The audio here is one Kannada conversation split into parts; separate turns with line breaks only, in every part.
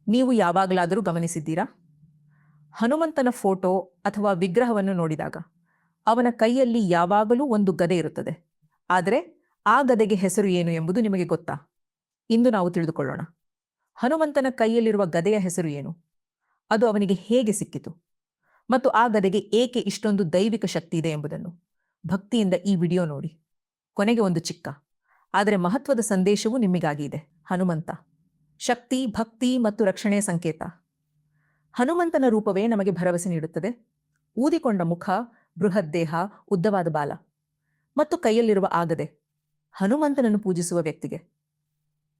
ನೀವು ಯಾವಾಗಲಾದರೂ ಗಮನಿಸಿದ್ದೀರಾ? ಹನುಮಂತನ ಫೋಟೋ ಅಥವಾ ವಿಗ್ರಹವನ್ನು ನೋಡಿದಾಗ ಅವನ ಕೈಯಲ್ಲಿ ಯಾವಾಗಲೂ ಒಂದು ಗದೆ ಇರುತ್ತದೆ. ಆದರೆ ಆ ಗದೆಗೆ ಹೆಸರು ಏನು ಎಂಬುದು ನಿಮಗೆ ಗೊತ್ತಾ? ಇಂದು ನಾವು ತಿಳಿದುಕೊಳ್ಳೋಣ. ಹನುಮಂತನ ಕೈಯಲ್ಲಿರುವ ಗದೆಯ ಹೆಸರು ಏನು? ಅದು ಅವನಿಗೆ ಹೇಗೆ ಸಿಕ್ಕಿತು? ಮತ್ತು ಆ ಗದೆಗೆ ಏಕೆ ಇಷ್ಟೊಂದು ದೈವಿಕ ಶಕ್ತಿ ಇದೆ ಎಂಬುದನ್ನು ಭಕ್ತಿಯಿಂದ ಈ ವಿಡಿಯೋ ನೋಡಿ. ಕೊನೆಗೆ ಒಂದು ಚಿಕ್ಕ ಆದರೆ ಮಹತ್ವದ ಸಂದೇಶವೂ ನಿಮಗಾಗಿ ಇದೆ. ಹನುಮಂತ ಶಕ್ತಿ, ಭಕ್ತಿ ಮತ್ತು ರಕ್ಷಣೆಯ ಸಂಕೇತ. ಹನುಮಂತನ ರೂಪವೇ ನಮಗೆ ಭರವಸೆ ನೀಡುತ್ತದೆ. ಊದಿಕೊಂಡ ಮುಖ, ಬೃಹತ್ ದೇಹ, ಉದ್ದವಾದ ಬಾಲ ಮತ್ತು ಕೈಯಲ್ಲಿರುವ ಆಗದೆ ಹನುಮಂತನನ್ನು ಪೂಜಿಸುವ ವ್ಯಕ್ತಿಗೆ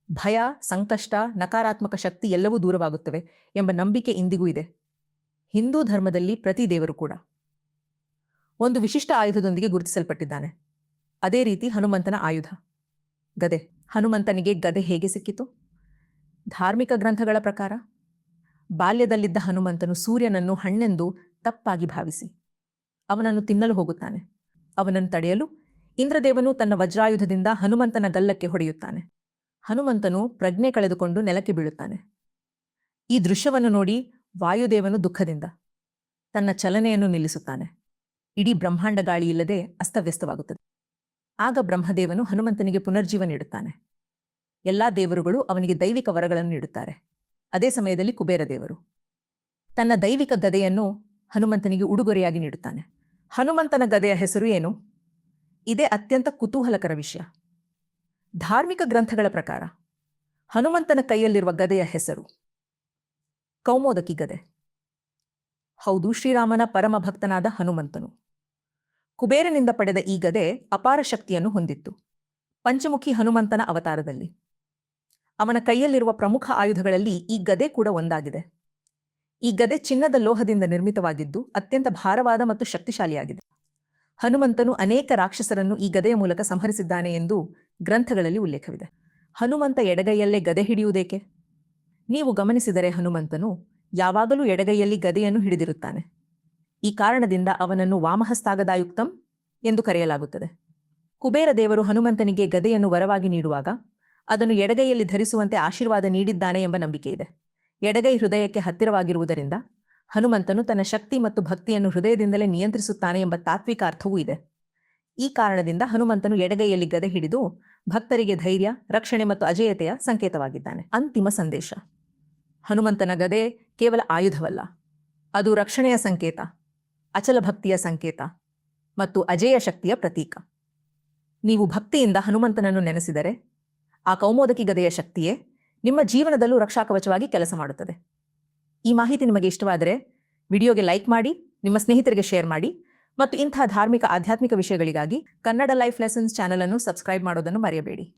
ಭಯ, ಸಂಕಷ್ಟ, ನಕಾರಾತ್ಮಕ ಶಕ್ತಿ ಎಲ್ಲವೂ ದೂರವಾಗುತ್ತವೆ ಎಂಬ ನಂಬಿಕೆ ಇಂದಿಗೂ ಇದೆ. ಹಿಂದೂ ಧರ್ಮದಲ್ಲಿ ಪ್ರತಿ ದೇವರು ಕೂಡ ಒಂದು ವಿಶಿಷ್ಟ ಆಯುಧದೊಂದಿಗೆ ಗುರುತಿಸಲ್ಪಟ್ಟಿದ್ದಾನೆ. ಅದೇ ರೀತಿ ಹನುಮಂತನ ಆಯುಧ ಗದೆ. ಹನುಮಂತನಿಗೆ ಗದೆ ಹೇಗೆ ಸಿಕ್ಕಿತು? ಧಾರ್ಮಿಕ ಗ್ರಂಥಗಳ ಪ್ರಕಾರ ಬಾಲ್ಯದಲ್ಲಿದ್ದ ಹನುಮಂತನು ಸೂರ್ಯನನ್ನು ಹಣ್ಣೆಂದು ತಪ್ಪಾಗಿ ಭಾವಿಸಿ ಅವನನ್ನು ತಿನ್ನಲು ಹೋಗುತ್ತಾನೆ. ಅವನನ್ನು ತಡೆಯಲು ಇಂದ್ರದೇವನು ತನ್ನ ವಜ್ರಾಯುಧದಿಂದ ಹನುಮಂತನ ಗಲ್ಲಕ್ಕೆ ಹೊಡೆಯುತ್ತಾನೆ. ಹನುಮಂತನು ಪ್ರಜ್ಞೆ ಕಳೆದುಕೊಂಡು ನೆಲಕ್ಕೆ ಬೀಳುತ್ತಾನೆ. ಈ ದೃಶ್ಯವನ್ನು ನೋಡಿ ವಾಯುದೇವನು ದುಃಖದಿಂದ ತನ್ನ ಚಲನೆಯನ್ನು ನಿಲ್ಲಿಸುತ್ತಾನೆ. ಇಡೀ ಬ್ರಹ್ಮಾಂಡ ಗಾಳಿಯಿಲ್ಲದೆ ಅಸ್ತವ್ಯಸ್ತವಾಗುತ್ತದೆ. ಆಗ ಬ್ರಹ್ಮದೇವನು ಹನುಮಂತನಿಗೆ ಪುನರ್ಜೀವ ನೀಡುತ್ತಾನೆ. ಎಲ್ಲಾ ದೇವರುಗಳು ಅವನಿಗೆ ದೈವಿಕ ವರಗಳನ್ನು ನೀಡುತ್ತಾರೆ. ಅದೇ ಸಮಯದಲ್ಲಿ ಕುಬೇರ ದೇವರು ತನ್ನ ದೈವಿಕ ಗದೆಯನ್ನು ಹನುಮಂತನಿಗೆ ಉಡುಗೊರೆಯಾಗಿ ನೀಡುತ್ತಾನೆ. ಹನುಮಂತನ ಗದೆಯ ಹೆಸರು ಏನು? ಇದೇ ಅತ್ಯಂತ ಕುತೂಹಲಕರ ವಿಷಯ. ಧಾರ್ಮಿಕ ಗ್ರಂಥಗಳ ಪ್ರಕಾರ ಹನುಮಂತನ ಕೈಯಲ್ಲಿರುವ ಗದೆಯ ಹೆಸರು ಕೌಮೋದಕಿ ಗದೆ. ಹೌದು, ಶ್ರೀರಾಮನ ಪರಮ ಭಕ್ತನಾದ ಹನುಮಂತನು ಕುಬೇರನಿಂದ ಪಡೆದ ಈ ಗದೆ ಅಪಾರ ಶಕ್ತಿಯನ್ನು ಹೊಂದಿತ್ತು. ಪಂಚಮುಖಿ ಹನುಮಂತನ ಅವತಾರದಲ್ಲಿ ಅವನ ಕೈಯಲ್ಲಿರುವ ಪ್ರಮುಖ ಆಯುಧಗಳಲ್ಲಿ ಈ ಗದೆ ಕೂಡ ಒಂದಾಗಿದೆ. ಈ ಗದೆ ಚಿನ್ನದ ಲೋಹದಿಂದ ನಿರ್ಮಿತವಾಗಿದ್ದು ಅತ್ಯಂತ ಭಾರವಾದ ಮತ್ತು ಶಕ್ತಿಶಾಲಿಯಾಗಿದೆ. ಹನುಮಂತನು ಅನೇಕ ರಾಕ್ಷಸರನ್ನು ಈ ಗದೆಯ ಮೂಲಕ ಸಂಹರಿಸಿದ್ದಾನೆ ಎಂದು ಗ್ರಂಥಗಳಲ್ಲಿ ಉಲ್ಲೇಖವಿದೆ. ಹನುಮಂತ ಎಡಗೈಯಲ್ಲೇ ಗದೆ ಹಿಡಿಯುವುದೇಕೆ? ನೀವು ಗಮನಿಸಿದರೆ ಹನುಮಂತನು ಯಾವಾಗಲೂ ಎಡಗೈಯಲ್ಲಿ ಗದೆಯನ್ನು ಹಿಡಿದಿರುತ್ತಾನೆ. ಈ ಕಾರಣದಿಂದ ಅವನನ್ನು ವಾಮಹಸ್ತಾಗದಾಯುಕ್ತಂ ಎಂದು ಕರೆಯಲಾಗುತ್ತದೆ. ಕುಬೇರ ದೇವರು ಹನುಮಂತನಿಗೆ ಗದೆಯನ್ನು ವರವಾಗಿ ನೀಡುವಾಗ ಅದನ್ನು ಎಡಗೈಯಲ್ಲಿ ಧರಿಸುವಂತೆ ಆಶೀರ್ವಾದ ನೀಡಿದ್ದಾನೆ ಎಂಬ ನಂಬಿಕೆ ಇದೆ. ಎಡಗೈ ಹೃದಯಕ್ಕೆ ಹತ್ತಿರವಾಗಿರುವುದರಿಂದ ಹನುಮಂತನು ತನ್ನ ಶಕ್ತಿ ಮತ್ತು ಭಕ್ತಿಯನ್ನು ಹೃದಯದಿಂದಲೇ ನಿಯಂತ್ರಿಸುತ್ತಾನೆ ಎಂಬ ತಾತ್ವಿಕ ಅರ್ಥವೂ ಇದೆ. ಈ ಕಾರಣದಿಂದ ಹನುಮಂತನು ಎಡಗೈಯಲ್ಲಿ ಗದೆ ಹಿಡಿದು ಭಕ್ತರಿಗೆ ಧೈರ್ಯ, ರಕ್ಷಣೆ ಮತ್ತು ಅಜೇಯತೆಯ ಸಂಕೇತವಾಗಿದ್ದಾನೆ. ಅಂತಿಮ ಸಂದೇಶ: ಹನುಮಂತನ ಗದೆ ಕೇವಲ ಆಯುಧವಲ್ಲ, ಅದು ರಕ್ಷಣೆಯ ಸಂಕೇತ, ಅಚಲ ಭಕ್ತಿಯ ಸಂಕೇತ ಮತ್ತು ಅಜೇಯ ಶಕ್ತಿಯ ಪ್ರತೀಕ. ನೀವು ಭಕ್ತಿಯಿಂದ ಹನುಮಂತನನ್ನು ನೆನೆಸಿದರೆ ಆ ಕೌಮೋದಕಿ ಗದೆಯ ಶಕ್ತಿಯೇ ನಿಮ್ಮ ಜೀವನದಲ್ಲೂ ರಕ್ಷಾಕವಚವಾಗಿ ಕೆಲಸ ಮಾಡುತ್ತದೆ. ಈ ಮಾಹಿತಿ ನಿಮಗೆ ಇಷ್ಟವಾದರೆ ವಿಡಿಯೋಗೆ ಲೈಕ್ ಮಾಡಿ, ನಿಮ್ಮ ಸ್ನೇಹಿತರಿಗೆ ಶೇರ್ ಮಾಡಿ ಮತ್ತು ಇಂಥ ಧಾರ್ಮಿಕ ಆಧ್ಯಾತ್ಮಿಕ ವಿಷಯಗಳಿಗಾಗಿ ಕನ್ನಡ ಲೈಫ್ ಲೆಸನ್ಸ್ ಚಾನೆಲ್ ಅನ್ನು ಸಬ್ಸ್ಕ್ರೈಬ್ ಮಾಡೋದನ್ನು ಮರೆಯಬೇಡಿ.